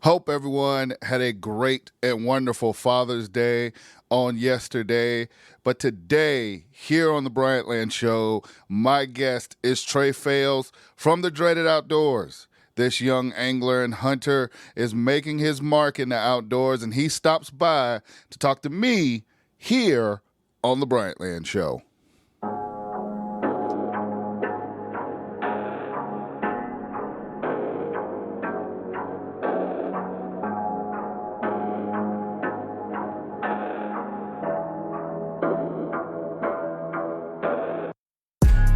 Hope everyone had a great and wonderful Father's Day on yesterday. But today, here on the Bryant Land Show, my guest is Trey Fails from the Dreaded Outdoors. This young angler and hunter is making his mark in the outdoors, and he stops by to talk to me here on the Bryant Land Show.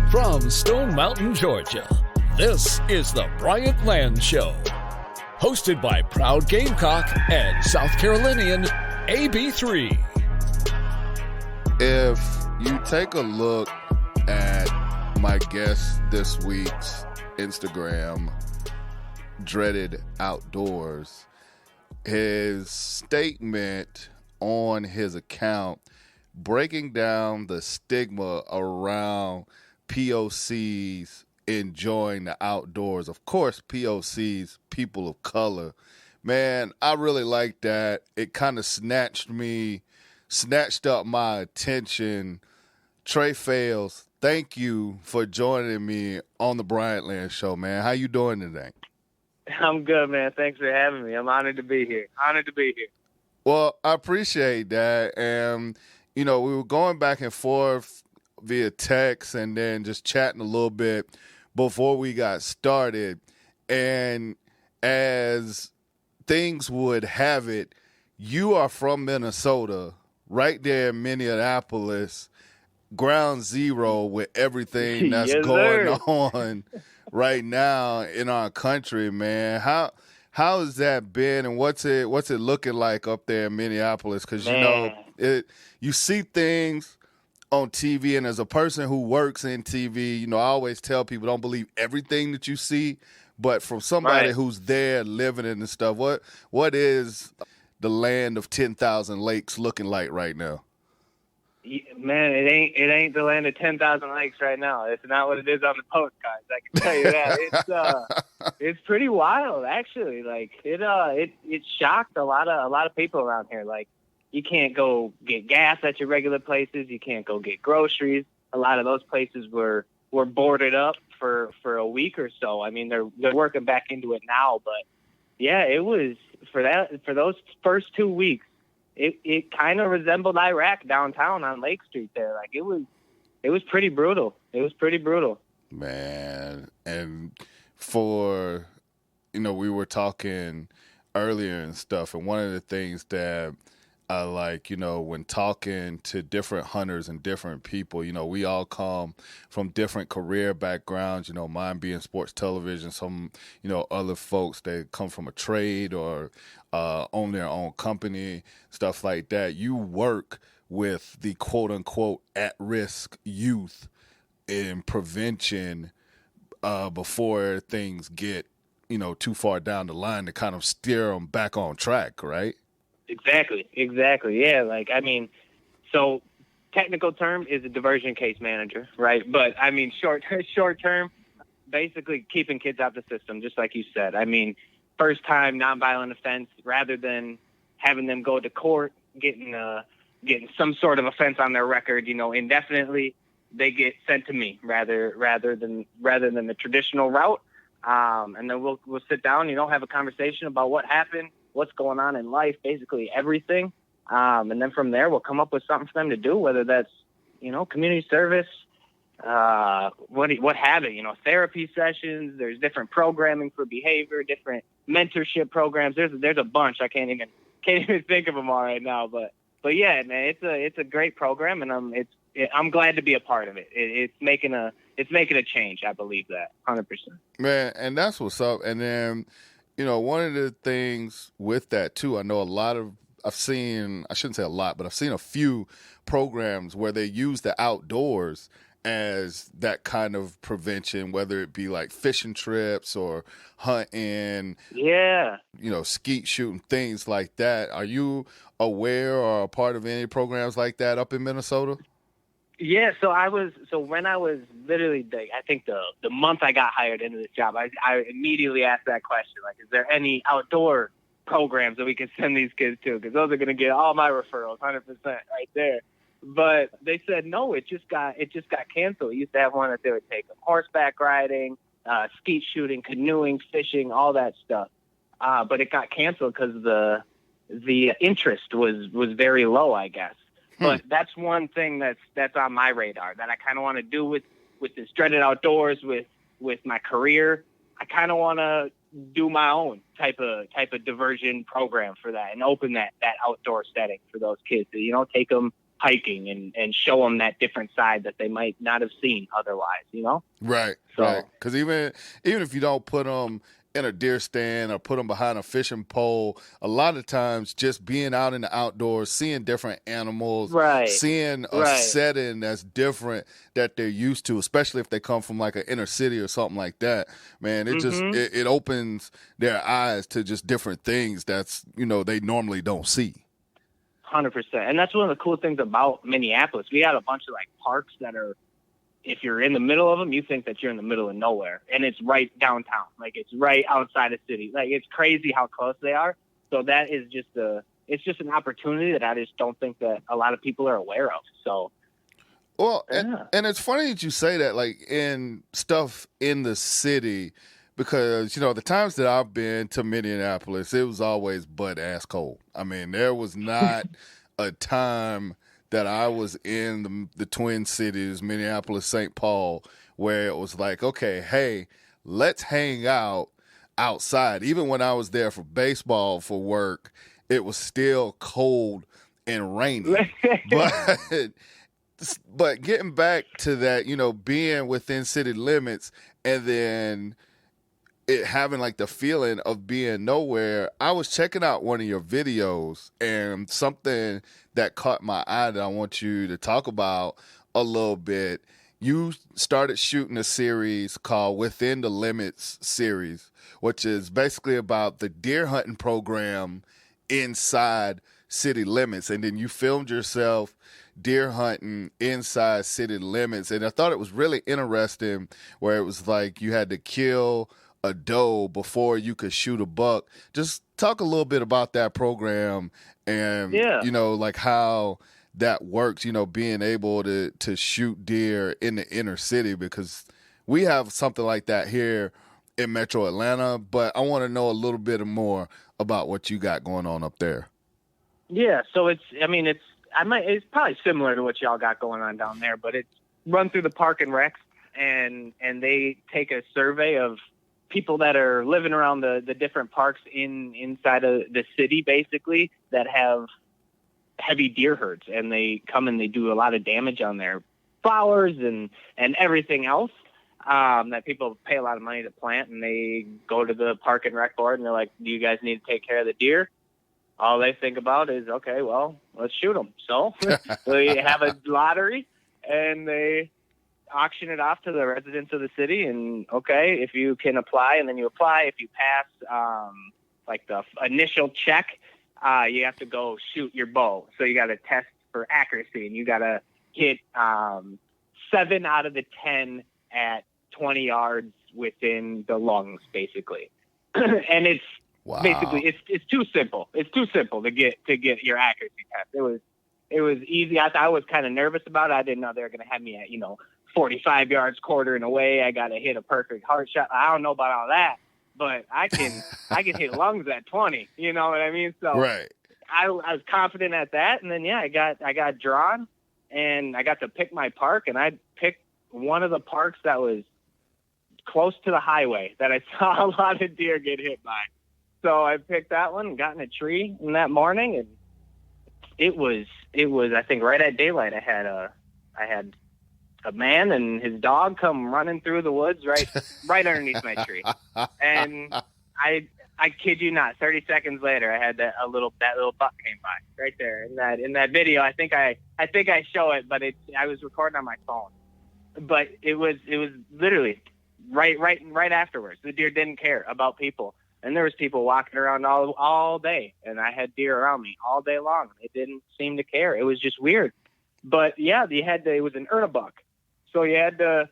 From Stone Mountain, Georgia, this is the Bryant Land Show. Hosted by proud Gamecock and South Carolinian AB3. If you take a look at my guest this week's Instagram, Dreaded Outdoors, his statement on his account breaking down the stigma around POCs enjoying the outdoors. Of course, POCs, people of color. Man, I really like that. It kind of snatched up my attention. Trey Fails, thank you for joining me on the Bryant Land Show, man. How you doing today? I'm good, man. Thanks for having me. I'm honored to be here. Well, I appreciate that. And, we were going back and forth via text and then just chatting a little bit before we got started. And as things would have it, you are from Minnesota, right there in Minneapolis, ground zero with everything that's Yes, going sir. on right now in our country, man. How has that been, and what's it looking like up there in Minneapolis? Because you see things on TV, and as a person who works in TV, I always tell people don't believe everything that you see, but from somebody Right. who's there living in and stuff, what is the land of 10,000 lakes looking like right now? Man, it ain't the land of 10,000 lakes right now. It's not what it is on the postcards. I can tell you that. It's pretty wild, actually. Like it shocked a lot of people around here. Like, you can't go get gas at your regular places. You can't go get groceries. A lot of those places were boarded up for a week or so. I mean, they're working back into it now, but yeah, it was for those first 2 weeks. It kind of resembled Iraq downtown on Lake Street there. Like, it was pretty brutal. It was pretty brutal. Man, and for we were talking earlier and stuff, and one of the things that I like, when talking to different hunters and different people, we all come from different career backgrounds, mine being sports television, some, other folks that come from a trade or own their own company, stuff like that. You work with the quote unquote at-risk youth in prevention before things get, too far down the line to kind of steer them back on track, right? Exactly. Yeah. Like, I mean, so technical term is a diversion case manager, right? But I mean, short term, basically keeping kids out the system, just like you said. I mean, first time nonviolent offense, rather than having them go to court, getting some sort of offense on their record, indefinitely, they get sent to me rather than the traditional route. And then we'll sit down, have a conversation about what happened, what's going on in life, basically everything. And then from there, we'll come up with something for them to do, whether that's, community service, what have it, therapy sessions. There's different programming for behavior, different mentorship programs. There's a bunch. I can't even think of them all right now, but yeah, man, it's a great program, and I'm glad to be a part of it. It's making a change. I believe that 100%. Man, and that's what's up. And then, one of the things with that too, I know I've seen, I shouldn't say a lot, but I've seen a few programs where they use the outdoors as that kind of prevention, whether it be like fishing trips or hunting, Yeah. skeet shooting, things like that. Are you aware or a part of any programs like that up in Minnesota? Yeah, so when I was literally, I think the month I got hired into this job, I immediately asked that question, like, is there any outdoor programs that we could send these kids to, because those are going to get all my referrals, 100% right there. But they said no, it just got canceled. We used to have one that they would take them horseback riding, skeet shooting, canoeing, fishing, all that stuff. But it got canceled because the interest was very low, I guess. But that's one thing that's on my radar that I kind of want to do with this dreaded outdoors, with my career. I kind of want to do my own type of diversion program for that, and open that outdoor setting for those kids to, you know, take them hiking and show them that different side that they might not have seen otherwise, you know? Right, so, right. Because even if you don't put them in a deer stand or put them behind a fishing pole, a lot of times just being out in the outdoors, seeing different animals, right, seeing a setting that's different that they're used to, especially if they come from like an inner city or something like that, man, it just it opens their eyes to just different things that's, you know, they normally don't see. 100%. And that's one of the cool things about Minneapolis. We got a bunch of like parks that are, if you're in the middle of them, you think that you're in the middle of nowhere, and it's right downtown. Like, it's right outside of city. Like, it's crazy how close they are. So that is it's just an opportunity that I just don't think that a lot of people are aware of. So, well, and it's funny that you say that, like, in stuff in the city, because, you know, the times that I've been to Minneapolis, it was always butt-ass cold. I mean, there was not a time that I was in the Twin Cities, Minneapolis, St. Paul, where it was like, okay, hey, let's hang out outside. Even when I was there for baseball for work, it was still cold and rainy. But getting back to that, you know, being within city limits and then it having like the feeling of being nowhere, I was checking out one of your videos, and something that caught my eye that I want you to talk about a little bit. You started shooting a series called Within the Limits series, which is basically about the deer hunting program inside city limits. And then you filmed yourself deer hunting inside city limits. And I thought it was really interesting where it was like you had to kill a doe before you could shoot a buck. Just talk a little bit about that program and, you know, like how that works, you know, being able to shoot deer in the inner city, because we have something like that here in Metro Atlanta, but I want to know a little bit more about what you got going on up there. Yeah. So it's probably similar to what y'all got going on down there, but it's run through the park and recs, and they take a survey of people that are living around the different parks inside of the city, basically, that have heavy deer herds, and they come and they do a lot of damage on their flowers and everything else that people pay a lot of money to plant. And they go to the park and rec board and they're like, do you guys need to take care of the deer? All they think about is, okay, well, let's shoot them. So they have a lottery and they auction it off to the residents of the city, and okay, if you can apply, and then you apply. If you pass like the initial check, you have to go shoot your bow. So you got to test for accuracy, and you got to hit 7 out of the 10 at 20 yards within the lungs, basically. And it's basically it's too simple. It's too simple to get your accuracy test. It was easy. I was kind of nervous about it. I didn't know they were going to have me at 45 yards quartering away. I got to hit a perfect heart shot. I don't know about all that, but I can hit lungs at 20. You know what I mean? So right. I was confident at that, and then I got drawn, and I got to pick my park, and I picked one of the parks that was close to the highway that I saw a lot of deer get hit by. So I picked that one and got in a tree in that morning, and it was I think right at daylight. I had a man and his dog come running through the woods right underneath my tree. And I kid you not, 30 seconds later, I had that little buck came by right there in that video. I think I show it, but I was recording on my phone. But it was literally right afterwards. The deer didn't care about people, and there was people walking around all day, and I had deer around me all day long. They didn't seem to care. It was just weird. But yeah, it was an buck. So you had to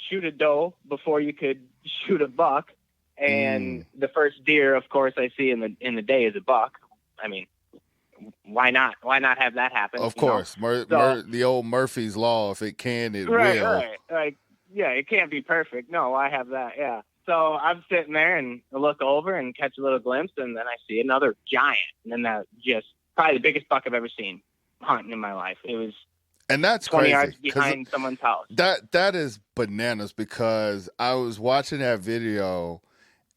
shoot a doe before you could shoot a buck. And the first deer, of course, I see in the day is a buck. I mean, why not? Why not have that happen? Of course, the old Murphy's Law. If it can, it will. Right. Like, yeah, it can't be perfect. No, I have that. Yeah. So I'm sitting there and I look over and catch a little glimpse, and then I see another giant, and then that just probably the biggest buck I've ever seen hunting in my life. It was, and that's 20 crazy, yards behind someone's house. That is bananas, because I was watching that video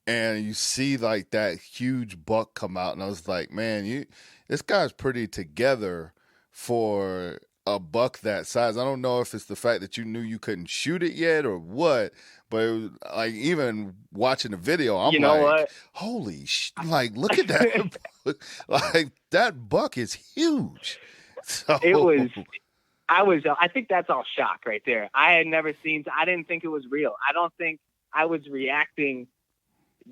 and you see like that huge buck come out, and I was like, man, this guy's pretty together for a buck that size. I don't know if it's the fact that you knew you couldn't shoot it yet or what, but it was like, even watching the video, I'm like, holy like, look at that. Like, that buck is huge. So I think that's all shock right there. I had never seen, I didn't think it was real. I don't think I was reacting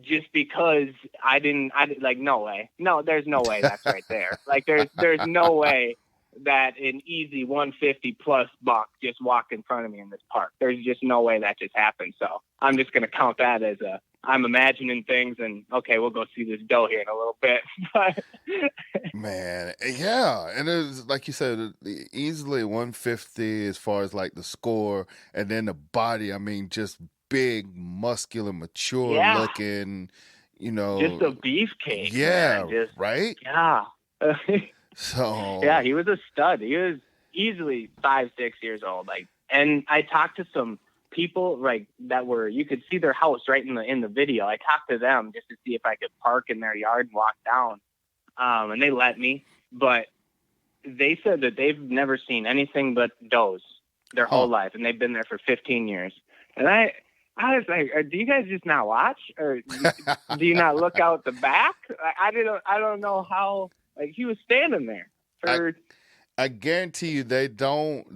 just because no way. No, there's no way that's right there. Like, there's no way that an easy 150 plus buck just walked in front of me in this park. There's just no way that just happened. So I'm just going to count that as I'm imagining things, and okay, we'll go see this doe here in a little bit. But man, yeah. And it was, like you said, easily 150 as far as like the score, and then the body, I mean, just big, muscular, mature looking, just a beefcake. Yeah. Man. Right. Yeah. So yeah, he was a stud. He was easily 5-6 years old. Like, and I talked to some people you could see their house right in the video. I talked to them just to see if I could park in their yard and walk down. And they let me, but they said that they've never seen anything but does their whole life, and they've been there for 15 years. And I was like, do you guys just not watch, or do you not look out the back? I don't know how. Like, he was standing there. I guarantee you, they don't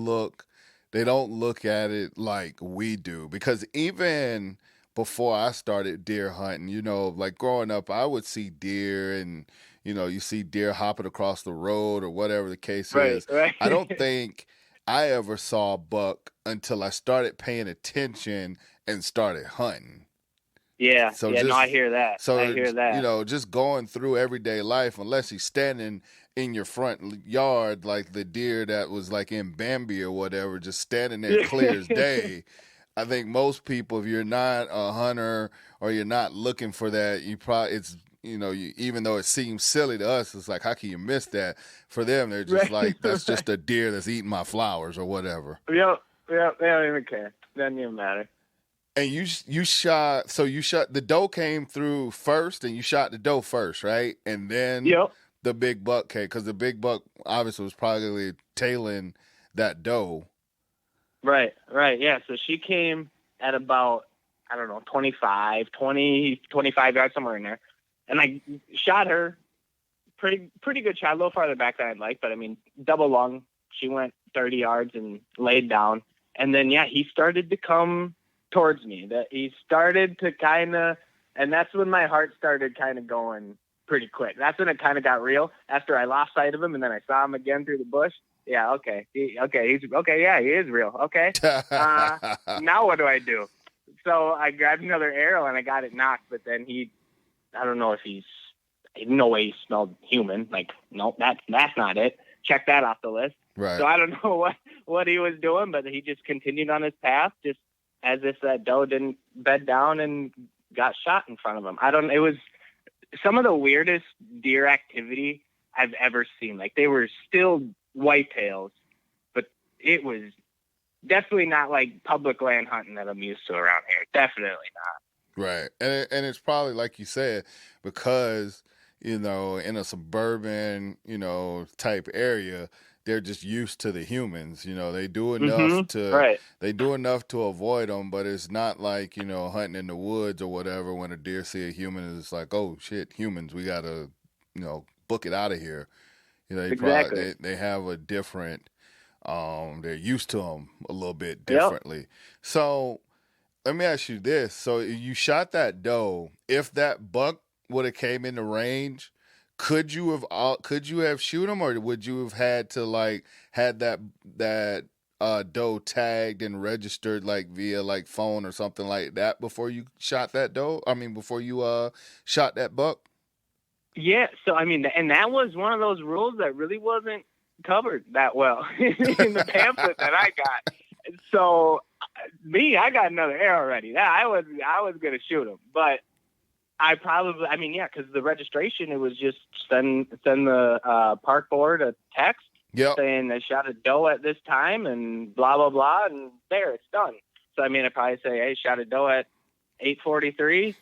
look at it like we do, because even before I started deer hunting, like growing up, I would see deer, and you see deer hopping across the road or whatever the case is. Right. I don't think I ever saw a buck until I started paying attention and started hunting. Yeah, no, I hear that. So I hear that. Just going through everyday life, unless he's standing in your front yard like the deer that was like in Bambi or whatever, just standing there clear as day. I think most people, if you're not a hunter or you're not looking for that, even though it seems silly to us, it's like, how can you miss that? For them, they're just like, that's just a deer that's eating my flowers or whatever. Yep, they don't even care. Doesn't even matter. And you shot the doe came through first, and you shot the doe first, right? And then the big buck came, because the big buck obviously was probably tailing that doe. Right, yeah. So she came at about, 25 yards, somewhere in there. And I shot her, pretty good shot, a little farther back than I'd like, but I mean, double lung. She went 30 yards and laid down. And then, he started to come towards me. That he started to and that's when my heart started kind of going pretty quick. That's when it kind of got real, after I lost sight of him, and then I saw him again through the bush. Yeah, okay. He is real. Okay. Now what do I do? So I grabbed another arrow and I got it knocked, but then I don't know if no way he smelled human. Like, nope, that's not it. Check that off the list. Right. So I don't know what he was doing, but he just continued on his path, just as if that doe didn't bed down and got shot in front of him. It was some of the weirdest deer activity I've ever seen. Like, they were still whitetails, but it was definitely not like public land hunting that I'm used to around here. Definitely not. Right. And it's probably, like you said, because, in a suburban, type area, they're just used to the humans. They do enough they do enough to avoid them, but it's not like, hunting in the woods or whatever, when a deer see a human, it's like, oh shit, humans, we gotta, book it out of here. Exactly. They have a different, they're used to them a little bit differently. Yep. So let me ask you this. So you shot that doe. If that buck would have came into range, could you have shoot him, or would you have had to had that doe tagged and registered like via like phone or something like that before you shot that doe? I mean, before you shot that buck? Yeah. So, I mean, and that was one of those rules that really wasn't covered that well in the pamphlet that I got. So I got another arrow ready. That I was going to shoot him, but because the registration, it was just send the park board a text saying they shot a doe at this time and blah, blah, blah. And there, it's done. So, I mean, I'd probably say, hey, shot a doe at 8:43,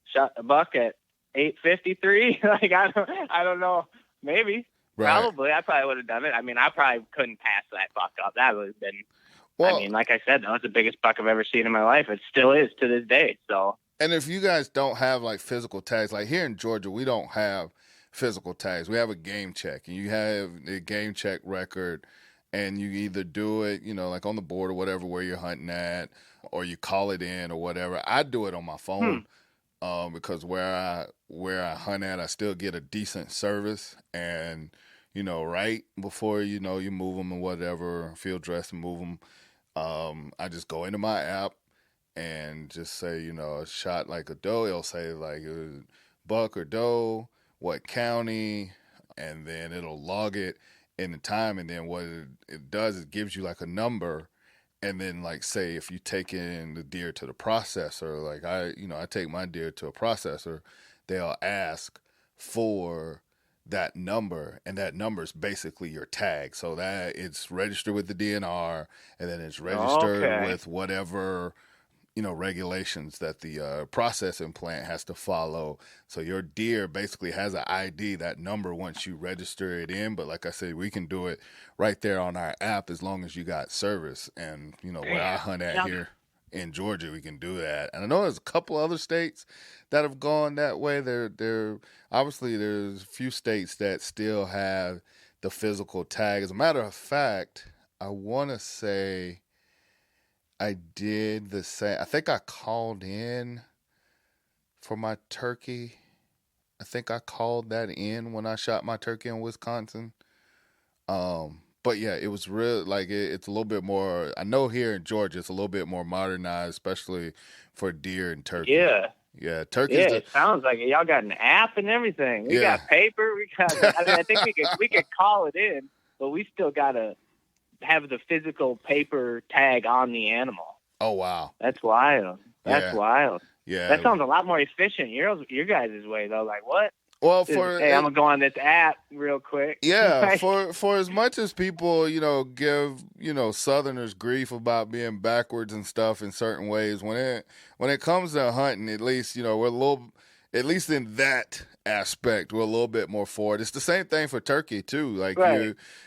shot a buck at 8:53. Like, I don't know. Maybe. Right. Probably. I probably would have done it. I mean, I probably couldn't pass that buck up. That would have been, well, I mean, like I said, that was the biggest buck I've ever seen in my life. It still is to this day. So. And if you guys don't have like physical tags, like here in Georgia, we don't have physical tags. We have a game check, and you have the game check record, and you either do it, like on the board or whatever, where you're hunting at, or you call it in or whatever. I do it on my phone because where I hunt at, I still get a decent service, and right before you move them or whatever, field dress and move them, I just go into my app and just say, shot like a doe. It'll say like buck or doe, what county, and then it'll log it in the time. And then what it does is gives you like a number. And then like, say if you take in the deer to the processor, like I take my deer to a processor, they'll ask for that number, and that number is basically your tag. So that it's registered with the DNR, and then it's registered with whatever regulations that the processing plant has to follow. So your deer basically has an ID, that number, once you register it in. But like I said, we can do it right there on our app as long as you got service. And, where I hunt at here in Georgia, we can do that. And I know there's a couple other states that have gone that way. There obviously there's a few states that still have the physical tag. As a matter of fact, I want to say I did the same. I think I called in for my turkey. I think I called that in when I shot my turkey in Wisconsin. But yeah, it was real. Like it's a little bit more. I know here in Georgia, it's a little bit more modernized, especially for deer and turkey. Yeah, turkey. Yeah, it sounds like it. Y'all got an app and everything. We got paper. We got. I think we could call it in, but we still gotta have the physical paper tag on the animal. Oh wow, that's wild. That's wild. Yeah, that sounds a lot more efficient. Your guys' way though. Like what? Well, I'm gonna go on this app real quick. Yeah, for as much as people give Southerners grief about being backwards and stuff in certain ways, when it comes to hunting, at least we're a little, at least in that aspect, we're a little bit more forward. It's the same thing for turkey too. Like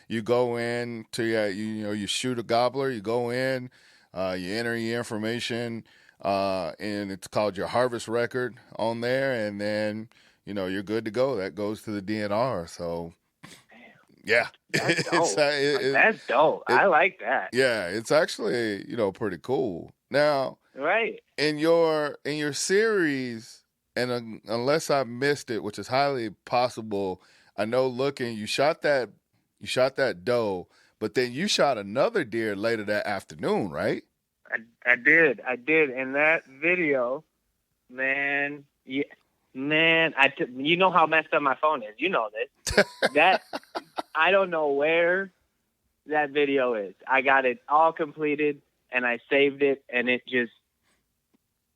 you go in to you shoot a gobbler, you go in, you enter your information, and it's called your harvest record on there, and then you're good to go. That goes to the DNR. So yeah, that's dope. That's dope. I like that. Yeah, it's actually pretty cool. Now, in your series. And unless I missed it, which is highly possible, I know you shot that doe, but then you shot another deer later that afternoon, right? I did. And that video, man, you know how messed up my phone is. You know this. I don't know where that video is. I got it all completed, and I saved it, and it just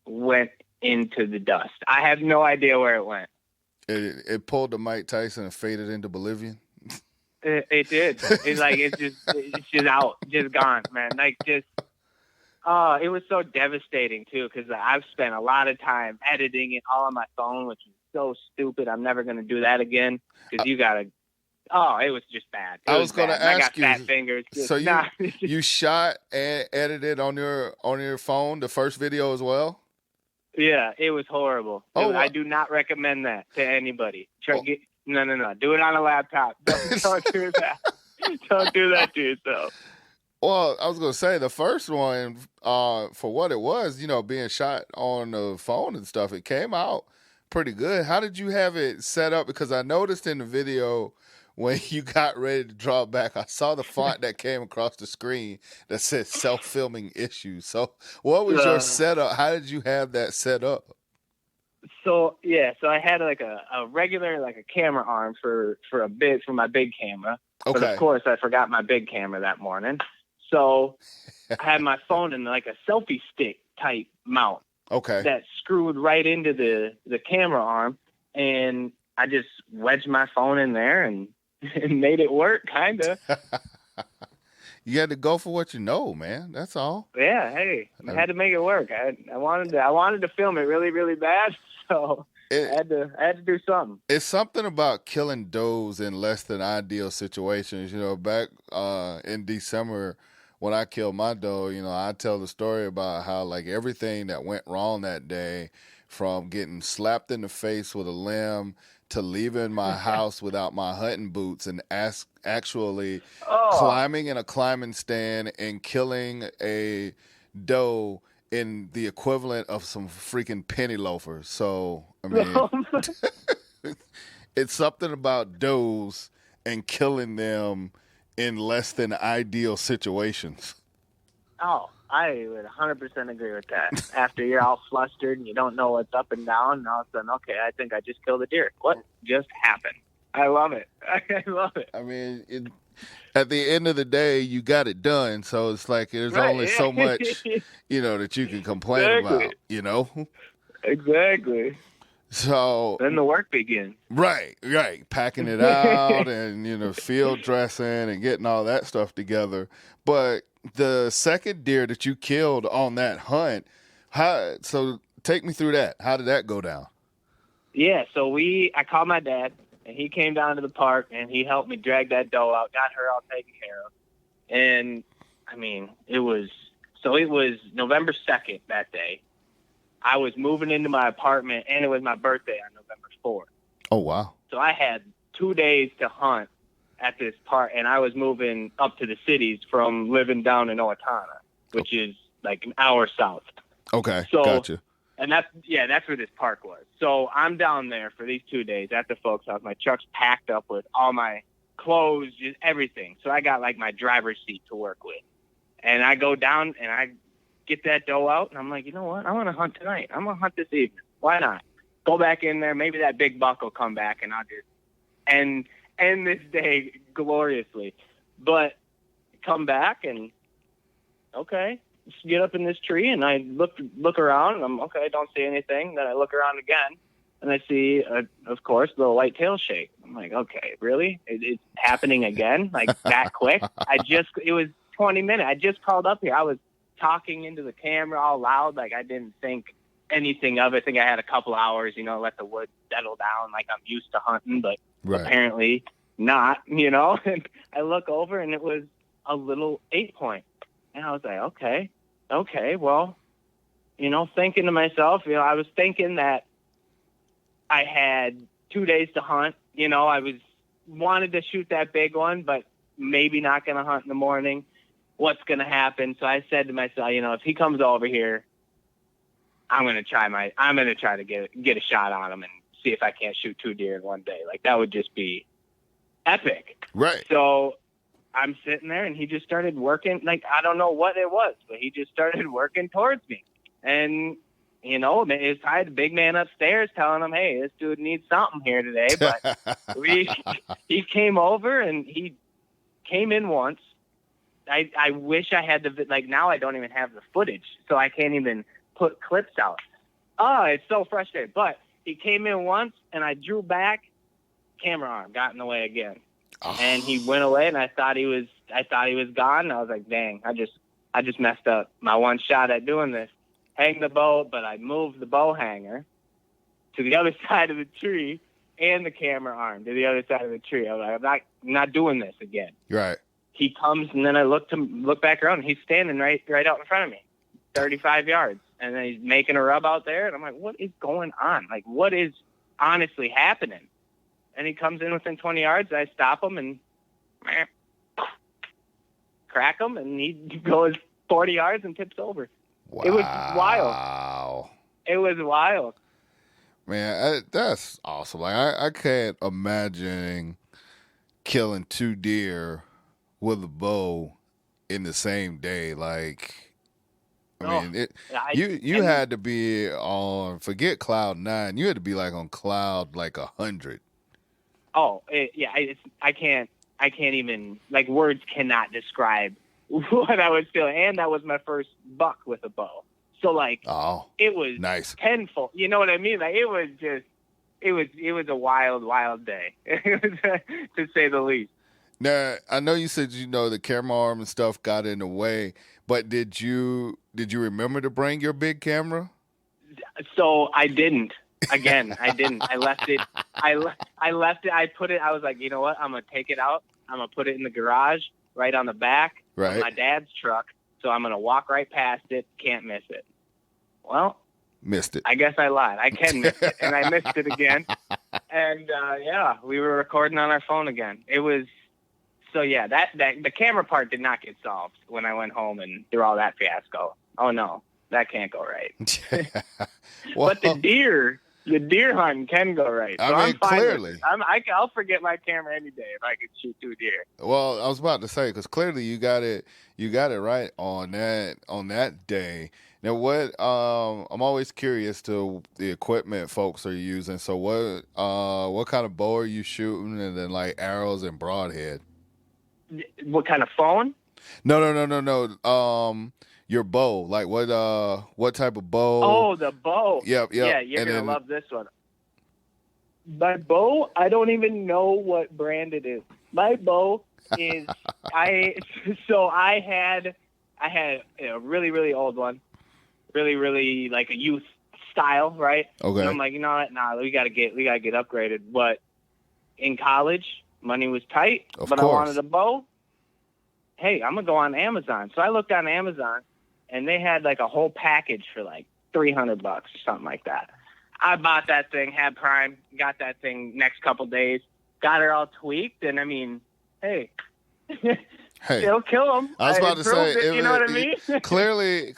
went into the dust. I have no idea where it went. It pulled the Mike Tyson and faded into Bolivian. It did. It's just out, just gone, man. It was so devastating too, because I've spent a lot of time editing it all on my phone, which is so stupid. I'm never going to do that again because you gotta. Oh, it was just bad. I was going to ask you. I got fat fingers. So you shot and edited on your phone the first video as well? Yeah, it was horrible. I do not recommend that to anybody. No. Do it on a laptop. Don't do that. Don't do that to yourself. Well, I was going to say the first one, for what it was, being shot on the phone and stuff, it came out pretty good. How did you have it set up? Because I noticed in the video when you got ready to draw back, I saw the font that came across the screen that said self-filming issues. So what was your setup? How did you have that set up? So I had like a regular, like a camera arm for my big camera. Okay. But of course I forgot my big camera that morning. So I had my phone in like a selfie stick type mount. Okay. That screwed right into the camera arm, and I just wedged my phone in there and made it work, kind of. You had to go for what you know, man. That's all. Yeah, hey, I had to make it work. I wanted to film it really, really bad, so I had to do something. It's something about killing does in less than ideal situations. Back in December when I killed my doe, I tell the story about how like everything that went wrong that day, from getting slapped in the face with a limb to leaving my house without my hunting boots and actually climbing in a climbing stand and killing a doe in the equivalent of some freaking penny loafers. So, I mean, it's something about does and killing them in less than ideal situations. Oh, I would 100% agree with that. After you're all flustered and you don't know what's up and down, and all of a sudden, okay, I think I just killed a deer. What just happened? I love it. I love it. I mean, at the end of the day, you got it done. So it's like there's only so much, that you can complain about, Exactly. So then the work begins. Right. Packing it out and, field dressing and getting all that stuff together. But the second deer that you killed on that hunt, so take me through that. How did that go down? Yeah, so I called my dad, and he came down to the park, and he helped me drag that doe out, got her all taken care of. And, I mean, it was November 2nd that day. I was moving into my apartment, and it was my birthday on November 4th. Oh, wow. So I had 2 days to hunt at this park, and I was moving up to the cities from living down in Owatonna, which is like an hour south. Okay, so, gotcha. And that's where this park was. So I'm down there for these 2 days at the folks' house. My truck's packed up with all my clothes, just everything. So I got like my driver's seat to work with. And I go down and I get that doe out, and I'm like, you know what? I want to hunt tonight. I'm going to hunt this evening. Why not? Go back in there. Maybe that big buck will come back, and I'll just end this day gloriously. But come back and, okay, just get up in this tree, and I look around, and I'm, okay, I don't see anything. Then I look around again, and I see, of course, the white tail shake. I'm like, okay, really? It's happening again? Like that quick? It was 20 minutes. I just called up here. I was talking into the camera all loud. Like I didn't think anything of it. I think I had a couple hours, let the wood settle down like I'm used to hunting, but apparently not, And I look over, and it was a little 8-point. And I was like, okay, well, thinking to myself, I was thinking that I had 2 days to hunt. I wanted to shoot that big one, but maybe not going to hunt in the morning. What's going to happen? So I said to myself, if he comes over here, I'm going to try to get a shot on him and see if I can't shoot 2 deer in one day. Like that would just be epic. Right. So I'm sitting there, and he just started working. Like, I don't know what it was, but he just started working towards me. And, it's probably the big man upstairs telling him, hey, this dude needs something here today. But he came over, and he came in once. I wish I had now I don't even have the footage, so I can't even put clips out. Oh, it's so frustrating. But he came in once, and I drew back, camera arm got in the way again. Oh. And he went away, and I thought he was gone. And I was like, dang, I just messed up my one shot at doing this. Hang the bow, but I moved the bow hanger to the other side of the tree and the camera arm to the other side of the tree. I was like, I'm not doing this again. Right. He comes, and then I look back around, and he's standing right out in front of me, 35 yards. And then he's making a rub out there, and I'm like, what is going on? Like, what is honestly happening? And he comes in within 20 yards. I stop him and crack him, and he goes 40 yards and tips over. Wow. It was wild. It was wild. Man, that's awesome. Like I can't imagine killing 2 deer with a bow in the same day. Like, I mean, you had to be on, forget cloud 9. You had to be like on cloud like 100. Oh, I can't even, like, words cannot describe what I was feeling. And that was my first buck with a bow. So, like, it was nice. tenfold. You know what I mean? Like, it was a wild, wild day, to say the least. Now, I know you said, the camera arm and stuff got in the way, but did you remember to bring your big camera? So I didn't. Again, I didn't. I left it. I left it. I put it. I was like, you know what? I'm gonna take it out. I'm gonna put it in the garage, right on the back of my dad's truck. So I'm gonna walk right past it. Can't miss it. Well, missed it. I guess I lied. I can miss it, and I missed it again. And we were recording on our phone again. It was that the camera part did not get solved when I went home and through all that fiasco. Oh no, that can't go right. Well, but the deer hunting can go right. So I mean, I'm fine clearly. I'll forget my camera any day if I could shoot 2 deer. Well, I was about to say, because clearly you got it right on that day. Now, what I'm always curious to the equipment folks are using. So what kind of bow are you shooting, and then like arrows and broadhead? What kind of phone? No. Your bow, like what type of bow? Oh, the bow. Yep. Yeah, you're gonna love this one. My bow, I don't even know what brand it is. My bow is I had a really, really old one, really, really like a youth style, right? Okay. And I'm like, you know what? Nah, we gotta get upgraded. But in college, money was tight, Of but course. I wanted a bow. Hey, I'm gonna go on Amazon. So I looked on Amazon, and they had like a whole package for like $300 or something like that. I bought that thing, had Prime, got that thing next couple days, got it all tweaked, and I mean, hey, it'll kill them. I was about to say, you know what I mean? clearly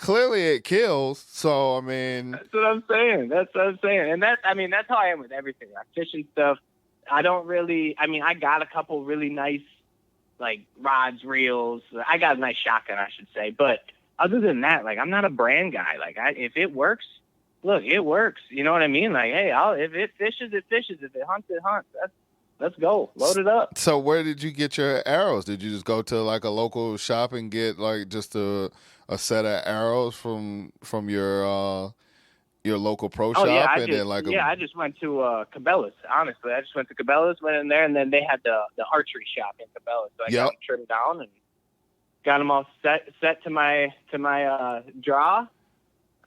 it kills. So I mean, that's what I'm saying. And that's how I am with everything. Like fishing stuff. I got a couple really nice, like, rods, reels. I got a nice shotgun, I should say. But other than that, like, I'm not a brand guy. Like, if it works, look, it works. You know what I mean? Like, hey, if it fishes, it fishes. If it hunts, it hunts. Let's go. Load it up. So where did you get your arrows? Did you just go to, like, a local shop and get, like, just a set of arrows from your local pro shop? I just went to Cabela's, honestly. I just went to Cabela's, went in there, and then they had the archery shop in Cabela's. So I got them trimmed down and got them all set to my draw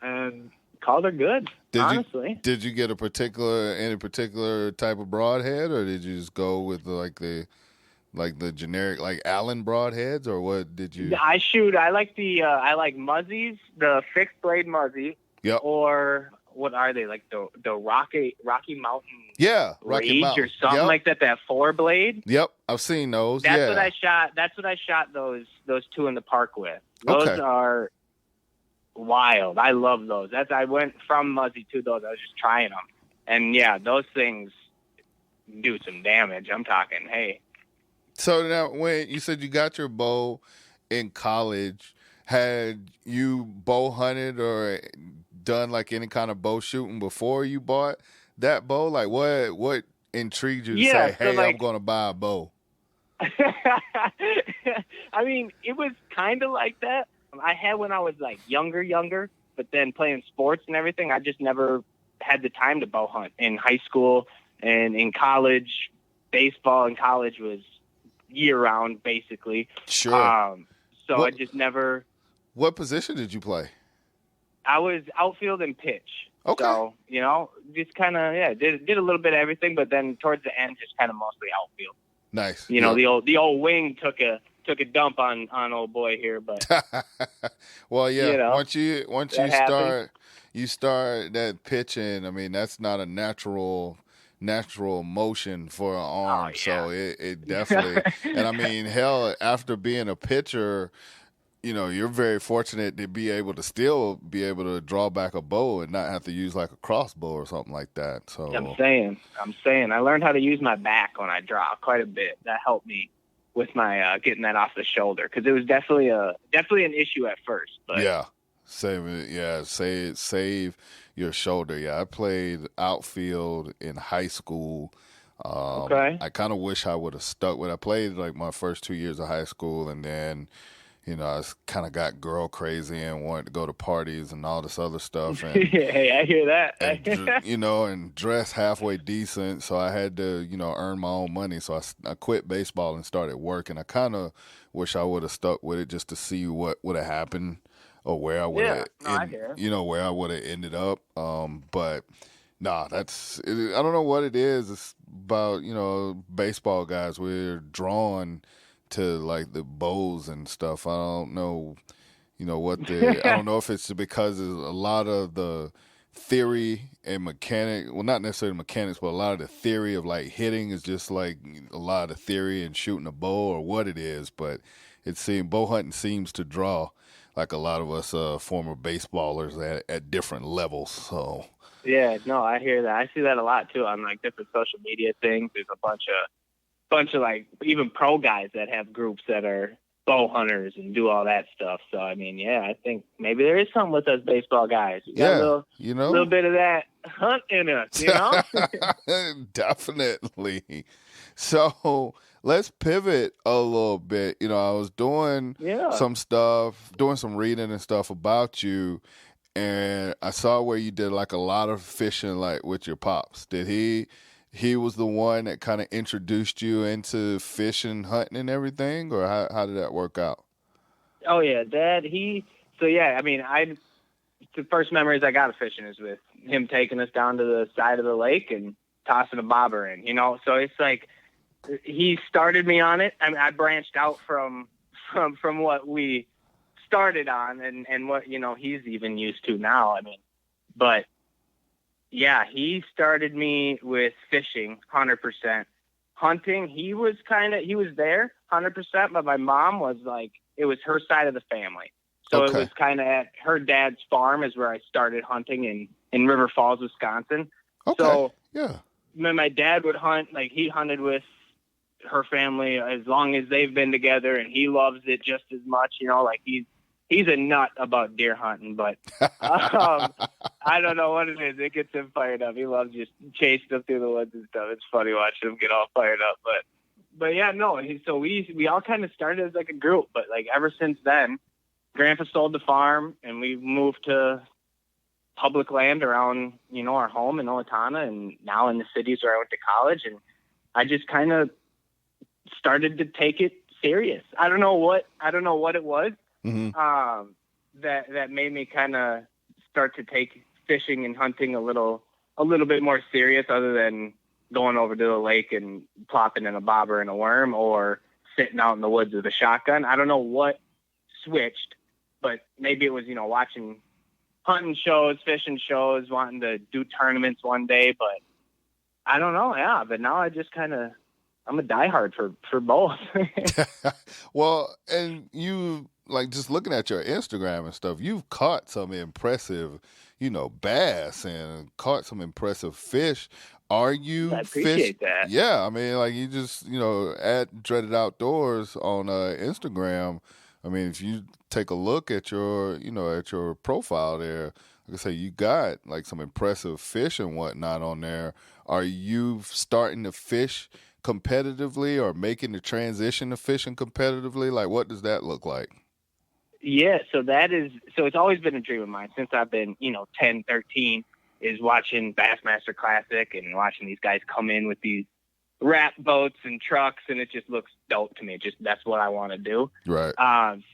and called her good, honestly. Did you get any particular type of broadhead, or did you just go with the generic, like Allen broadheads, or what did you? I like I like Muzzies, the fixed blade Muzzy. Yep. Or what are they, like the Rocky Mountain? Yeah, Rocky Mountain or something like that. That 4-blade. Yep, I've seen those. That's what I shot. That's what I shot those 2 in the park with. Those are wild. I love those. I went from Muzzy to those. I was just trying them, and yeah, those things do some damage. I'm talking. Hey. So now, when you said you got your bow in college, had you bow hunted or done like any kind of bow shooting before you bought that bow? Like what intrigued you to say, hey, I'm going to buy a bow? I mean, it was kind of like that. I had when I was like younger, but then playing sports and everything, I just never had the time to bow hunt in high school and in college. Baseball in college was year round, basically. Sure. I just never. What position did you play? I was outfield and pitch. Okay. So, just kind of, did a little bit of everything, but then towards the end, just kind of mostly outfield. Nice. The old wing took a dump on old boy here, but. Well, yeah. Once you start that pitching, I mean, that's not a natural motion for an arm. Oh, yeah. So it definitely, and I mean, hell, after being a pitcher, you're very fortunate to be able to still be able to draw back a bow and not have to use like a crossbow or something like that. So I'm saying, I learned how to use my back when I draw quite a bit. That helped me with my getting that off the shoulder, because it was definitely an issue at first. But yeah, save your shoulder. Yeah, I played outfield in high school. Okay. I kind of wish I would have stuck with. I played like my first 2 years of high school, and then I kind of got girl crazy and wanted to go to parties and all this other stuff. And, hey, I hear that. and dress halfway decent. So I had to, earn my own money. So I quit baseball and started working. I kind of wish I would have stuck with it just to see what would have happened or where I would have, where I would have ended up. But nah, I don't know what it is. It's about, baseball guys. We're drawn to like the bows and stuff. I don't know, I don't know if it's because there's a lot of the theory and not necessarily mechanics, but a lot of the theory of like hitting is just like a lot of theory and shooting a bow or what it is. But bow hunting seems to draw like a lot of us former baseballers at different levels. So yeah, no, I hear that. I see that a lot too on like different social media things. There's a bunch of like even pro guys that have groups that are bow hunters and do all that stuff. So I mean, yeah, I think maybe there is something with us baseball guys. We got a little bit of that hunt in us, Definitely. So let's pivot a little bit. I was doing some stuff, doing some reading and stuff about you, and I saw where you did like a lot of fishing, like with your pops. Did he was the one that kind of introduced you into fishing, hunting, and everything, or how did that work out? Oh yeah, Dad. The first memories I got of fishing is with him taking us down to the side of the lake and tossing a bobber in. So it's like he started me on it. I mean, I branched out from what we started on and what he's even used to now. I mean, but. Yeah, he started me with fishing, 100%. Hunting, he was there, 100%, but my mom was like, it was her side of the family. So It was kind of at her dad's farm is where I started hunting in River Falls, Wisconsin. Okay, so, yeah. When my dad would hunt, like he hunted with her family as long as they've been together, and he loves it just as much, like he's a nut about deer hunting, but I don't know what it is. It gets him fired up. He loves just chasing them through the woods and stuff. It's funny watching him get all fired up. But yeah, no. So we all kind of started as like a group, but like ever since then, Grandpa sold the farm and we moved to public land around, our home in Owatonna and now in the cities where I went to college. And I just kind of started to take it serious. I don't know what it was. Mm-hmm. That made me kind of start to take fishing and hunting a little bit more serious, other than going over to the lake and plopping in a bobber and a worm or sitting out in the woods with a shotgun. I don't know what switched, but maybe it was, watching hunting shows, fishing shows, wanting to do tournaments one day, but I don't know. Yeah. But now I'm a diehard for both. Well, and you, like, just looking at your Instagram and stuff, you've caught some impressive, bass and caught some impressive fish. Are you I appreciate that. Yeah, I mean, like you just, at Dreaded Outdoors on Instagram. I mean, if you take a look at your, at your profile there, like I say, you got like some impressive fish and whatnot on there. Are you starting to fish competitively or making the transition to fishing competitively? Like, what does that look like? Yeah, so it's always been a dream of mine since I've been, 10, 13, is watching Bassmaster Classic and watching these guys come in with these wrap boats and trucks, and it just looks dope to me. That's what I want to do. Right.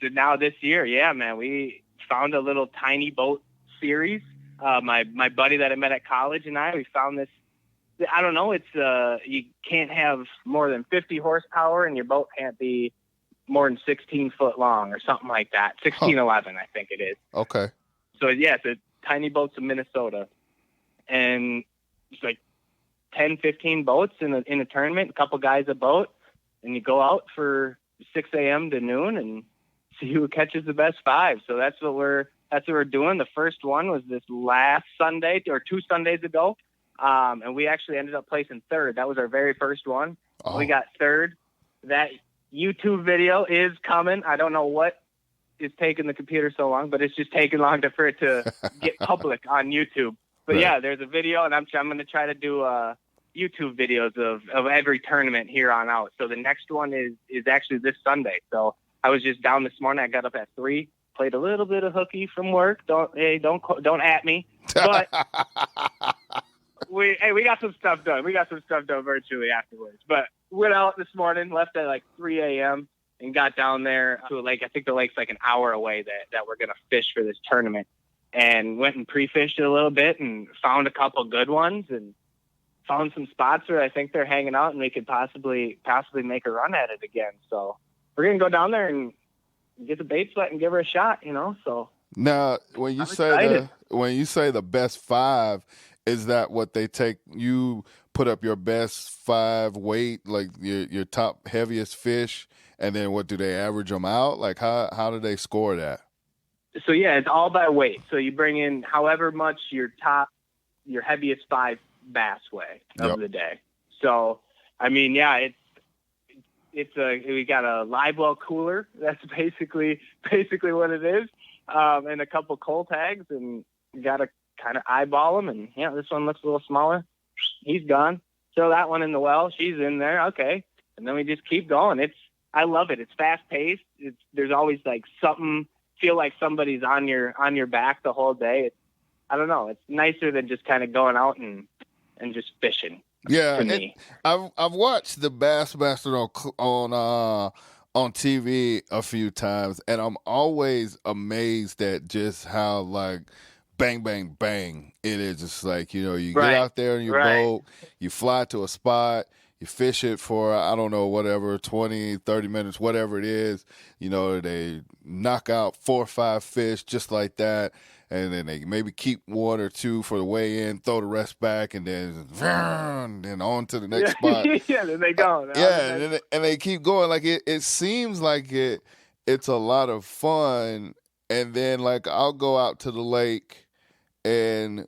So now this year, yeah, man, we found a little tiny boat series. My buddy that I met at college and we found this. I don't know. It's you can't have more than 50 horsepower, and your boat can't be more than 16 foot long or something like that. 1611, I think it is. Okay. So yeah, it's a tiny boats in Minnesota, and it's like 10, 15 boats in a tournament, a couple guys a boat, and you go out for 6 a.m. to noon and see who catches the best 5. So that's what we're doing. The first one was this last Sunday or 2 Sundays ago. And we actually ended up placing 3rd. That was our very first one. Oh. We got 3rd. That YouTube video is coming. I don't know what is taking the computer so long, but it's just taking long for it to get public on YouTube. But right. Yeah, there's a video, and I'm going to try to do YouTube videos of every tournament here on out. So the next one is actually this Sunday. So I was just down this morning. I got up at 3, played a little bit of hooky from work. Don't at me. But we got some stuff done. We got some stuff done virtually afterwards. But went out this morning, left at like 3 a.m. and got down there to a lake. I think the lake's like an hour away that we're going to fish for this tournament. And went and pre-fished it a little bit and found a couple good ones and found some spots where I think they're hanging out and we could possibly make a run at it again. So we're going to go down there and get the bait set and give her a shot, so. Now, when you say the best 5, is that what they take? You put up your best 5 weight, like your top heaviest fish, and then what do they average them out? Like how do they score that? So yeah, it's all by weight. So you bring in however much your heaviest 5 bass weigh of the day. So, I mean, yeah, we got a live well cooler. That's basically what it is. And a couple coal tags, and you got to kind of eyeball them. And yeah, this one looks a little smaller. He's gone. Throw that one in the well. She's in there. Okay. And then we just keep going. I love it. It's fast paced. There's always like something, feel like somebody's on your back the whole day. I don't know. It's nicer than just kind of going out and just fishing. Yeah, I've watched the Bassmaster on TV a few times, and I'm always amazed at just how like bang, bang, bang it is. It's like, you get out there in your boat, you fly to a spot, you fish it for, I don't know, whatever, 20, 30 minutes, whatever it is. They knock out 4 or 5 fish just like that. And then they maybe keep 1 or 2 for the weigh in, throw the rest back, and then on to the next spot. Yeah, then they go. And they keep going. Like it seems like it's a lot of fun. And then like I'll go out to the lake and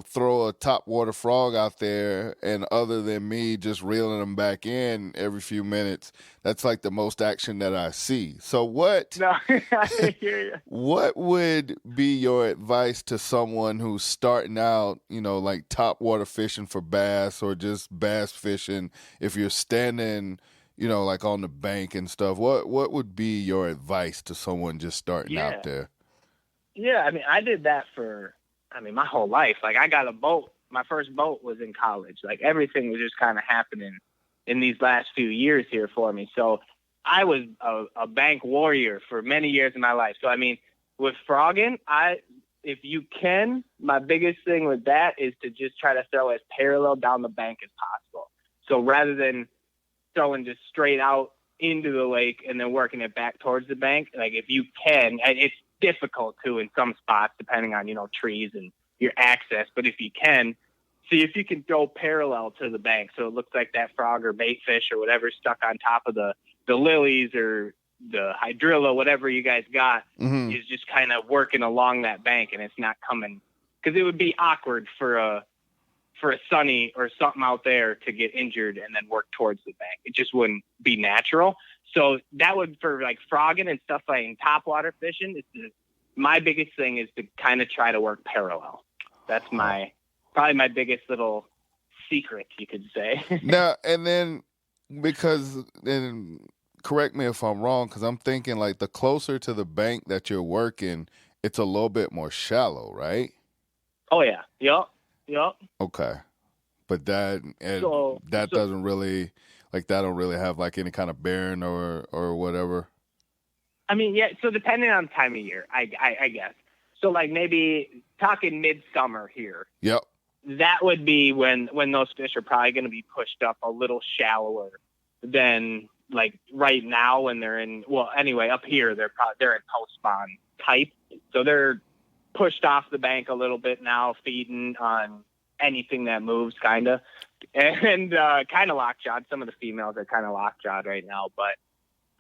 throw a topwater frog out there, and other than me just reeling them back in every few minutes, that's like the most action that I see. So what? No, I hear you. What would be your advice to someone who's starting out, like topwater fishing for bass or just bass fishing? If you're standing, like on the bank and stuff, what would be your advice to someone just starting out there? Yeah, I mean, I did that for my whole life. Like I got a boat. My first boat was in college. Like everything was just kind of happening in these last few years here for me. So I was a bank warrior for many years in my life. So, I mean, with frogging, if you can, my biggest thing with that is to just try to throw as parallel down the bank as possible. So rather than throwing just straight out into the lake and then working it back towards the bank, like if you can, it's difficult to in some spots depending on trees and your access, but if you can, see if you can throw parallel to the bank so it looks like that frog or bait fish or whatever stuck on top of the lilies or the hydrilla, whatever you guys got, is just kind of working along that bank, and it's not coming, because it would be awkward for a sunny or something out there to get injured and then work towards the bank. It just wouldn't be natural. So that would, for like frogging and stuff like in topwater fishing, my biggest thing is to kind of try to work parallel. That's probably my biggest little secret, you could say. Now, and then correct me if I'm wrong, because I'm thinking like the closer to the bank that you're working, it's a little bit more shallow, right? Oh yeah. Yep. Okay. But that doesn't really, like, that don't really have like any kind of bearing or whatever. I mean, yeah. So depending on time of year, I guess. So like maybe talking midsummer here. Yep. That would be when those fish are probably going to be pushed up a little shallower than like right now when they're in. Well, anyway, up here they're in post spawn type, so they're pushed off the bank a little bit now, feeding on anything that moves, kind of, and kind of lockjawed. Some of the females are kind of lockjawed right now, but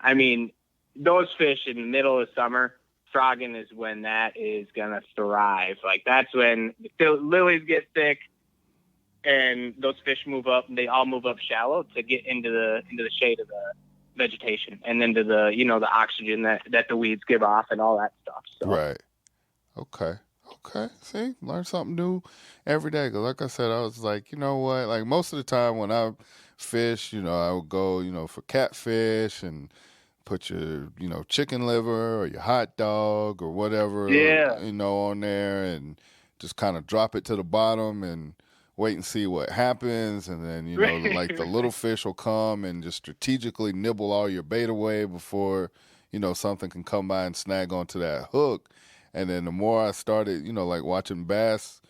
I mean, those fish in the middle of summer, frogging is when that is gonna thrive. Like that's when the lilies get thick, and those fish move up, and they all move up shallow to get into the shade of the vegetation, and then to the the oxygen that the weeds give off and all that stuff. So. Right. Okay. See, learn something new every day. 'Cause like I said, I was like, you know what? Like most of the time when I fish, I would go, for catfish and put your, chicken liver or your hot dog or whatever, on there, and just kind of drop it to the bottom and wait and see what happens. And then, like the little fish will come and just strategically nibble all your bait away before, something can come by and snag onto that hook. And then the more I started, like watching bass,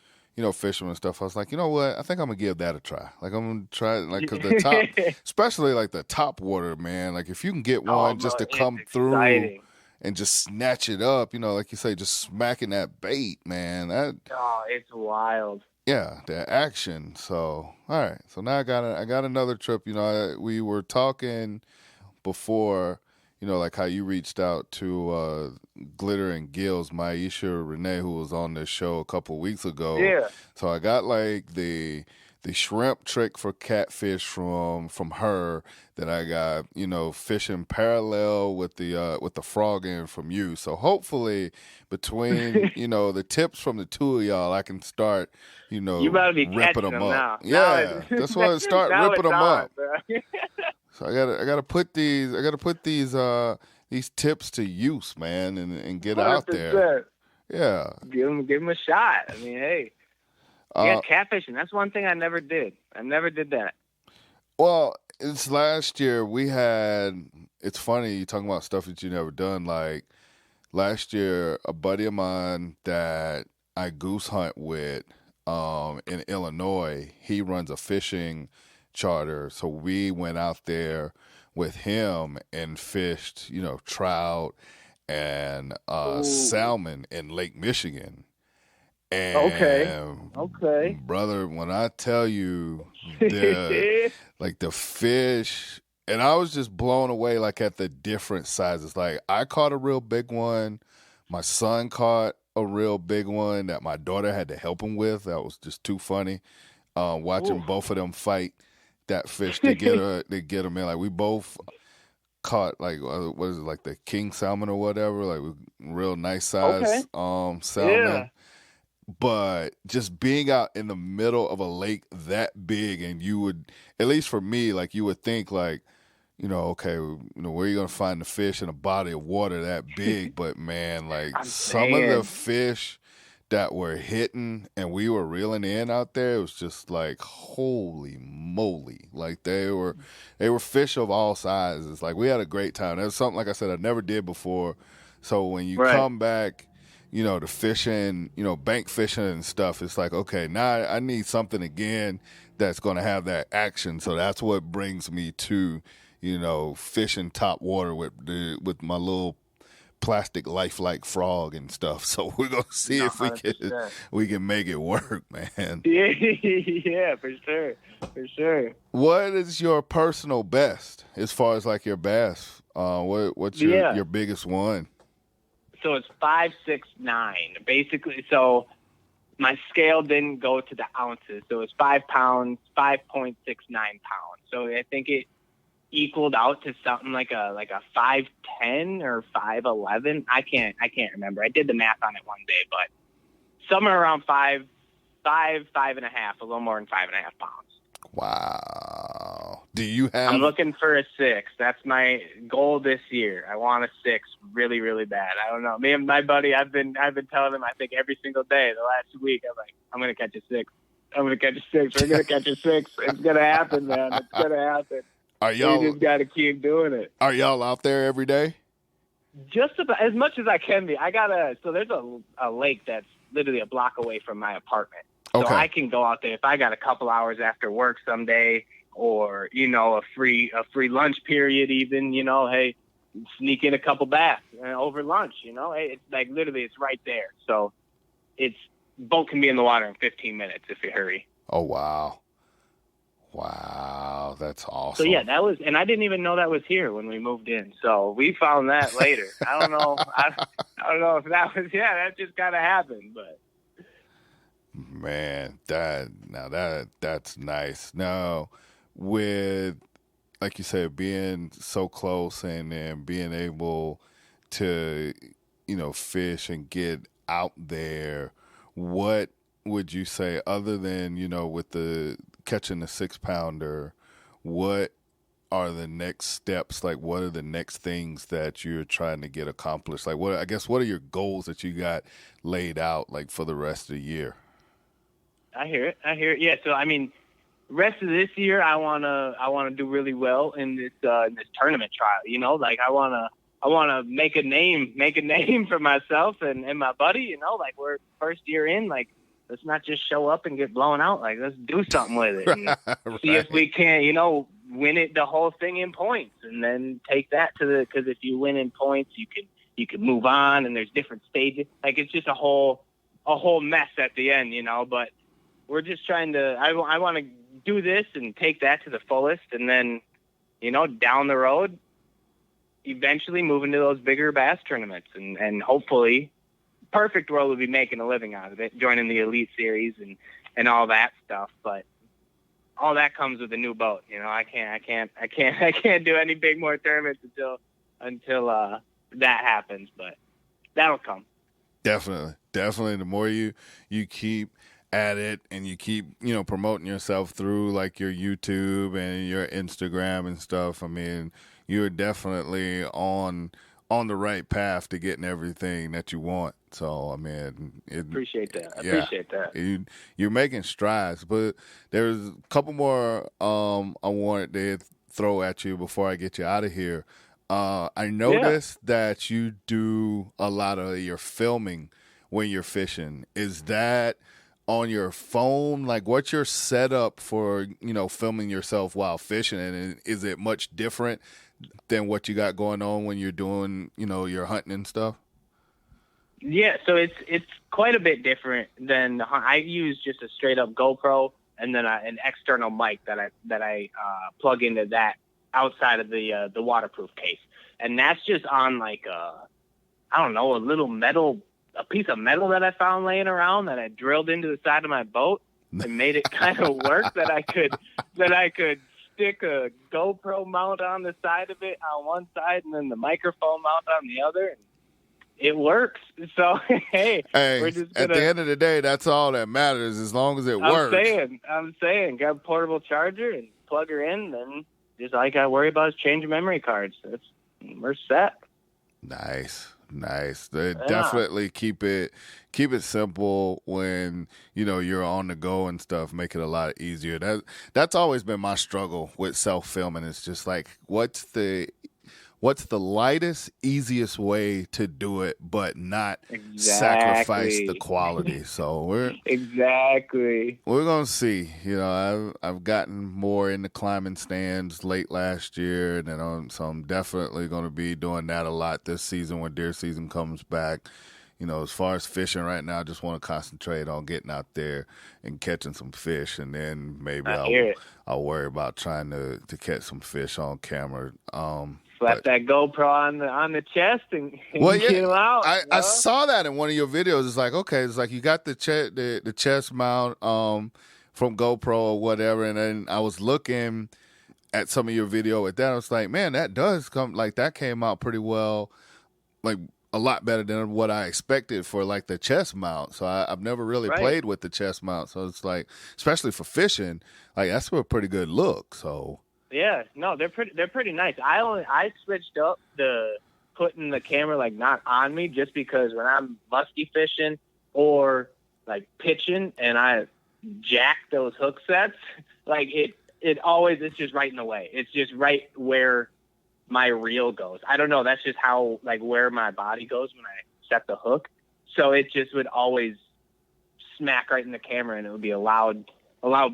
fishermen and stuff, I was like, you know what? I think I'm going to give that a try. Like, I'm going to try, like, because the top, especially like the top water, man, like if you can get one just to come through and just snatch it up, like you say, just smacking that bait, man. It's wild. Yeah, the action. So, all right. So now I got another trip. We were talking before, like how you reached out to Glitter and Gills, Maisha Renee, who was on this show a couple weeks ago. Yeah. So I got like the shrimp trick for catfish from her that I got, fishing parallel with the frogging from you. So hopefully between, the tips from the two of y'all, I can start, you better be ripping them up. now. Yeah, that's why I start ripping them up. So I gotta put these tips to use, man, and get 100%. Out there. Yeah. Give them a shot. I mean, hey. Catfishing. That's one thing I never did. I never did that. Well, it's last year it's funny you talking about stuff that you never done. Like last year, a buddy of mine that I goose hunt with in Illinois, he runs a fishing charter. So we went out there with him and fished, trout and salmon in Lake Michigan. And okay, brother, when I tell you the fish, and I was just blown away like at the different sizes. Like I caught a real big one. My son caught a real big one that my daughter had to help him with. That was just too funny. Watching both of them fight that fish to get them in. Like we both caught like what is it, like the king salmon or whatever, like real nice size salmon. Yeah. But just being out in the middle of a lake that big, and you would, at least for me, like you would think like, okay, where are you gonna find the fish in a body of water that big? But man, like some of the fish that were hitting and we were reeling in out there, it was just like holy moly! Like they were fish of all sizes. Like we had a great time. That was something, like I said, I never did before. So when you come back, to fishing, bank fishing and stuff, it's like, okay, now I need something again that's going to have that action. So that's what brings me to, fishing top water with my little plastic lifelike frog and stuff. So we're going to see if we can make it work, man. Yeah, for sure. What is your personal best as far as like your bass? What's your biggest one? So it's 5.69 basically. So my scale didn't go to the ounces. So it's 5 pounds, 5.69 pounds. So I think it equaled out to something like a 5.10 or 5.11. I can't remember. I did the math on it one day, but somewhere around 5.5, a little more than 5.5 pounds. Wow. Do you have? I'm looking for a 6. That's my goal this year. I want a 6 really, really bad. I don't know. Me and my buddy, I've been telling him, I think every single day the last week, I'm like, I'm going to catch a 6. I'm going to catch a 6. We're going to catch a 6. It's going to happen, man. It's going to happen. We just got to keep doing it. Are y'all out there every day? Just about as much as I can be. So there's a lake that's literally a block away from my apartment. So I can go out there if I got a couple hours after work someday, or a free lunch period even. Hey, sneak in a couple bass over lunch. Hey, it's like literally it's right there. So boat can be in the water in 15 minutes if you hurry. Oh wow, Wow, that's awesome. So yeah, that was, and I didn't even know that was here when we moved in. So we found that later. I don't know. I don't know if that was, that just kind of happened, but. Man, that's nice. Now, with, like you said, being so close and then being able to, fish and get out there, what would you say, other than, with the catching the 6-pounder, what are the next steps? Like, what are the next things that you're trying to get accomplished? Like, what are your goals that you got laid out, like, for the rest of the year? I hear it. Yeah. So, I mean, rest of this year, I wanna do really well in this tournament trial. Like I wanna make a name for myself and my buddy. Like we're first year in. Like let's not just show up and get blown out. Like let's do something with it. And Right. See if we can, win it the whole thing in points, and then take that because if you win in points, you can move on, and there's different stages. Like it's just a whole mess at the end, But we're just trying to. I want to do this and take that to the fullest, and then, down the road, eventually move into those bigger bass tournaments, and hopefully, perfect world would be making a living out of it, joining the Elite Series and all that stuff. But all that comes with a new boat. I can't do any big more tournaments until that happens. But that'll come. Definitely. The more you keep at it and you keep, promoting yourself through like your YouTube and your Instagram and stuff, I mean, you're definitely on the right path to getting everything that you want. So, I mean, Appreciate that. Appreciate that. You're making strides, but there's a couple more I wanted to throw at you before I get you out of here. I noticed that you do a lot of your filming when you're fishing. Is that on your phone? Like, what's your setup for, filming yourself while fishing? And is it much different than what you got going on when you're doing, your hunting and stuff? Yeah, so it's quite a bit different than I use just a straight up GoPro and then an external mic that I plug into that outside of the waterproof case, and that's just on like a piece of metal that I found laying around that I drilled into the side of my boat and made it kind of work that I could stick a GoPro mount on the side of it on one side and then the microphone mount on the other. And it works. So, hey, we're just at the end of the day, that's all that matters as long as it works. I'm saying, got a portable charger and plug her in, then just all I got to worry about is changing memory cards. We're set. Nice. They definitely keep it simple when, you're on the go and stuff, make it a lot easier. That's always been my struggle with self-filming. It's just like, what's the lightest, easiest way to do it, but not sacrifice the quality. So we're gonna see. I've gotten more into climbing stands late last year, and so I'm definitely going to be doing that a lot this season when deer season comes back. As far as fishing right now, I just want to concentrate on getting out there and catching some fish, and then maybe I'll worry about trying to catch some fish on camera. Slap that GoPro on the chest and get him out. I saw that in one of your videos. It's like, okay, it's like you got the chest mount from GoPro or whatever, and then I was looking at some of your video with that. I was like, man, that does come, like that came out pretty well, like a lot better than what I expected for like the chest mount. So I've never really played with the chest mount. So it's like, especially for fishing, like that's a pretty good look. So. Yeah, no, they're pretty nice. I switched up the putting the camera like not on me just because when I'm musky fishing or like pitching and I jack those hook sets, like it's just right in the way. It's just right where my reel goes. I don't know. That's just how like where my body goes when I set the hook. So it just would always smack right in the camera, and it would be a loud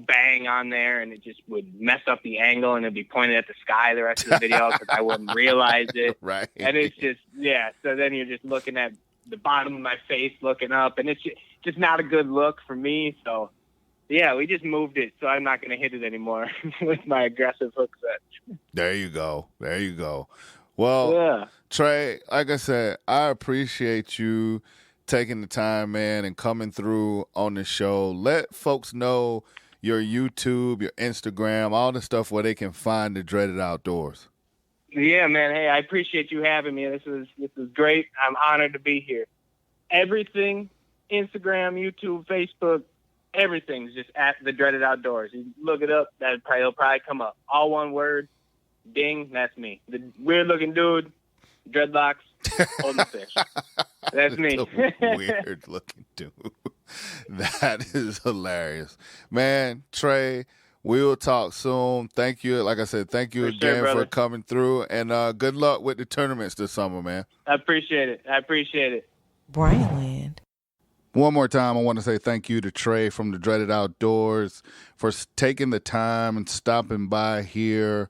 bang on there, and it just would mess up the angle, and it'd be pointed at the sky the rest of the video because I wouldn't realize it. Right. And it's just, so then you're just looking at the bottom of my face looking up, and it's just not a good look for me. So Yeah, we just moved it, so I'm not going to hit it anymore with my aggressive hook set. There you go. There you go. Well, Yeah. Trey, like I said, I appreciate you taking the time, man, and coming through on the show. Let folks know your YouTube, your Instagram, all the stuff where they can find the Dreaded Outdoors. Yeah, man. Hey, I appreciate you having me. This is great. I'm honored to be here. Everything, Instagram, YouTube, Facebook, everything's just at the Dreaded Outdoors. You look it up, it'll probably come up. All one word. Ding, that's me. The weird-looking dude, dreadlocks, holding fish. That's me. Weird-looking dude. That is hilarious. Man, Trey, we will talk soon. Thank you. Like I said, thank you again for coming through, and good luck with the tournaments this summer, man. I appreciate it. Bryant Land. One more time, I want to say thank you to Trey from the Dreaded Outdoors for taking the time and stopping by here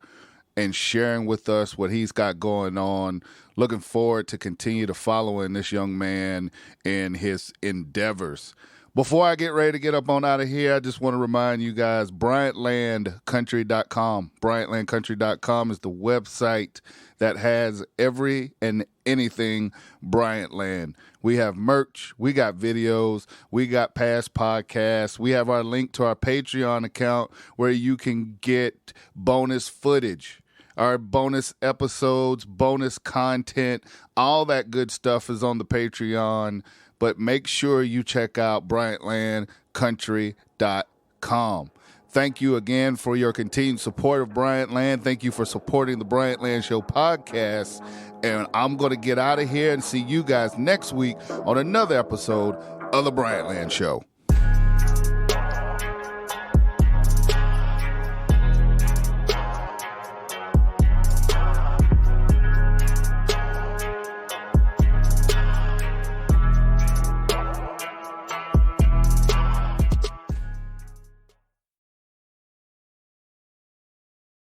and sharing with us what he's got going on. Looking forward to continue to following this young man in his endeavors. Before I get ready to get up on out of here, I just want to remind you guys, BryantLandCountry.com. BryantLandCountry.com is the website that has every and anything Bryant Land. We have merch, we got videos, we got past podcasts, we have our link to our Patreon account where you can get bonus footage, our bonus episodes, bonus content, all that good stuff is on the Patreon. But make sure you check out BryantLandCountry.com. Thank you again for your continued support of Bryant Land. Thank you for supporting the Bryant Land Show podcast. And I'm going to get out of here and see you guys next week on another episode of the Bryant Land Show.